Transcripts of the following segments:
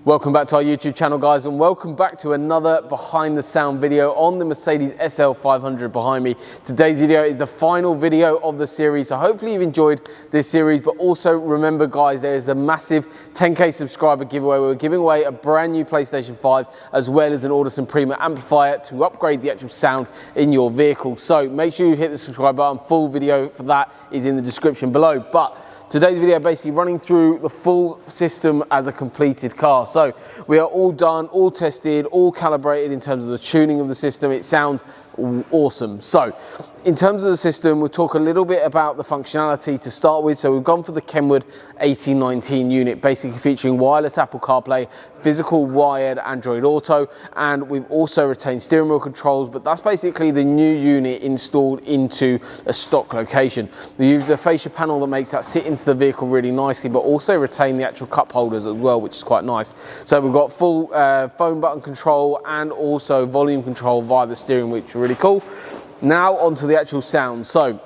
Welcome back to our YouTube channel, guys, and welcome back to another behind the sound video on the Mercedes SL500 behind me. Today's video is the final video of the series, so hopefully you've enjoyed this series. But also remember, guys, there is the massive 10k subscriber giveaway. We're giving away a brand new PlayStation 5 as well as an Audison Prima amplifier to upgrade the actual sound in your vehicle. So make sure you hit the subscribe button. Full video for that is in the description below. But today's video basically running through the full system as a completed car. So we are all done, all tested, all calibrated in terms of the tuning of the system. It sounds awesome. So in terms of the system, we'll talk a little bit about the functionality to start with. So we've gone for the Kenwood 1819 unit, basically featuring wireless Apple CarPlay, physical wired Android Auto, and we've also retained steering wheel controls, but that's basically the new unit installed into a stock location. We use a fascia panel that makes that sit into the vehicle really nicely, but also retain the actual cup holders as well, which is quite nice. So we've got full phone button control and also volume control via the steering, which is really cool. Now onto the actual sound. So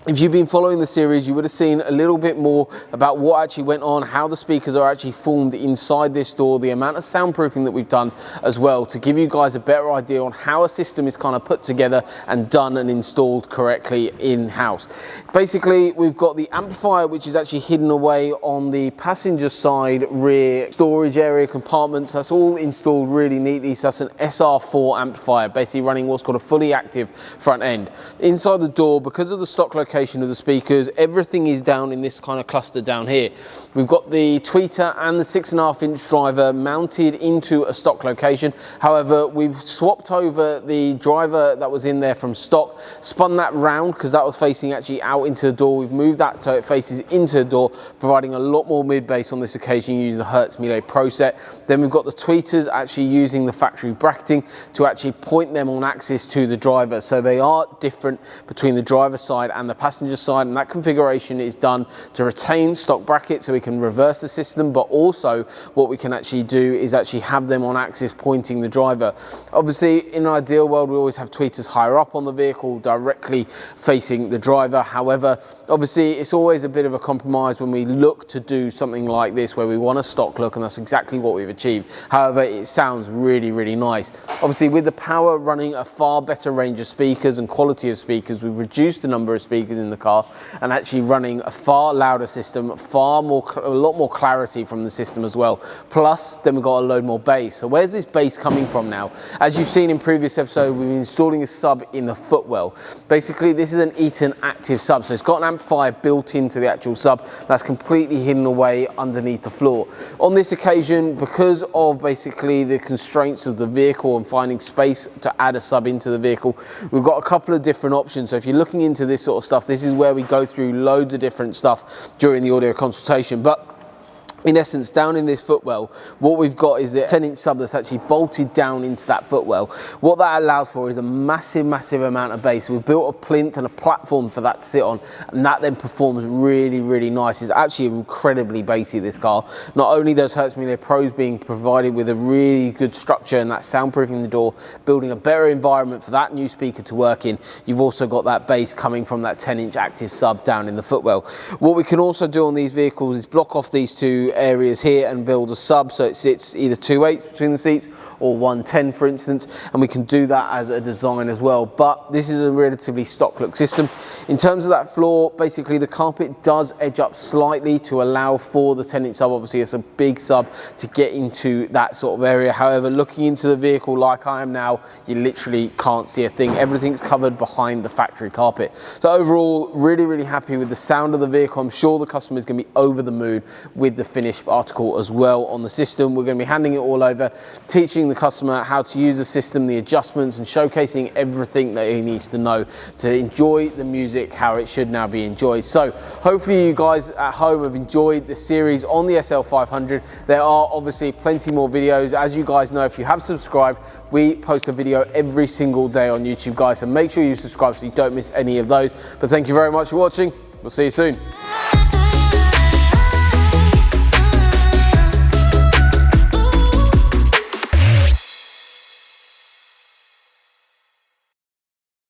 if you've been following the series, you would have seen a little bit more about what actually went on, how the speakers are actually formed inside this door, the amount of soundproofing that we've done as well, to give you guys a better idea on how a system is kind of put together and done and installed correctly in-house. Basically, we've got the amplifier, which is actually hidden away on the passenger side rear storage area compartments. That's all installed really neatly. So that's an SR4 amplifier, basically running what's called a fully active front end. Inside the door, because of the stock location of the speakers, everything is down in this kind of cluster down here. We've got the tweeter and the 6.5-inch driver mounted into a stock location. However, we've swapped over the driver that was in there from stock, spun that round because that was facing actually out into the door. We've moved that so it faces into the door, providing a lot more mid bass on this occasion using the Hertz Melee Pro set. Then we've got the tweeters actually using the factory bracketing to actually point them on axis to the driver. So they are different between the driver side and the passenger side, and that configuration is done to retain stock brackets so we can reverse the system, but also what we can actually do is actually have them on axis pointing the driver. Obviously, in an ideal world, we always have tweeters higher up on the vehicle directly facing the driver. However, obviously it's always a bit of a compromise when we look to do something like this where we want a stock look, and that's exactly what we've achieved. However, it sounds really, really nice. Obviously, with the power running a far better range of speakers and quality of speakers, we've reduced the number of speakers in the car and actually running a far louder system, a lot more clarity from the system as well. Plus, then we've got a load more bass. So where's this bass coming from now? As you've seen in previous episodes, we've been installing a sub in the footwell. Basically, this is an Eaton active sub, so it's got an amplifier built into the actual sub that's completely hidden away underneath the floor. On this occasion, because of basically the constraints of the vehicle and finding space to add a sub into the vehicle, we've got a couple of different options. So if you're looking into this sort of stuff, this is where we go through loads of different stuff during the audio consultation. But in essence, down in this footwell, what we've got is the 10-inch sub that's actually bolted down into that footwell. What that allows for is a massive, massive amount of bass. We've built a plinth and a platform for that to sit on, and that then performs really, really nice. It's actually incredibly bassy, this car. Not only does Hertz Melee Pros being provided with a really good structure and that soundproofing the door, building a better environment for that new speaker to work in, you've also got that bass coming from that 10-inch active sub down in the footwell. What we can also do on these vehicles is block off these two areas here and build a sub so it sits either 2/8 between the seats or 1/10, for instance, and we can do that as a design as well. But this is a relatively stock look system. In terms of that floor, basically the carpet does edge up slightly to allow for the 10-inch sub. Obviously it's a big sub to get into that sort of area. However, looking into the vehicle like I am now, you literally can't see a thing. Everything's covered behind the factory carpet. So overall, really, really happy with the sound of the vehicle. I'm sure the customer is going to be over the moon with the finished article as well on the system. We're going to be handing it all over, teaching the customer how to use the system, the adjustments, and showcasing everything that he needs to know to enjoy the music how it should now be enjoyed. So hopefully you guys at home have enjoyed the series on the SL500. There are obviously plenty more videos. As you guys know, if you have subscribed, we post a video every single day on YouTube, guys, so make sure you subscribe so you don't miss any of those. But thank you very much for watching. We'll see you soon.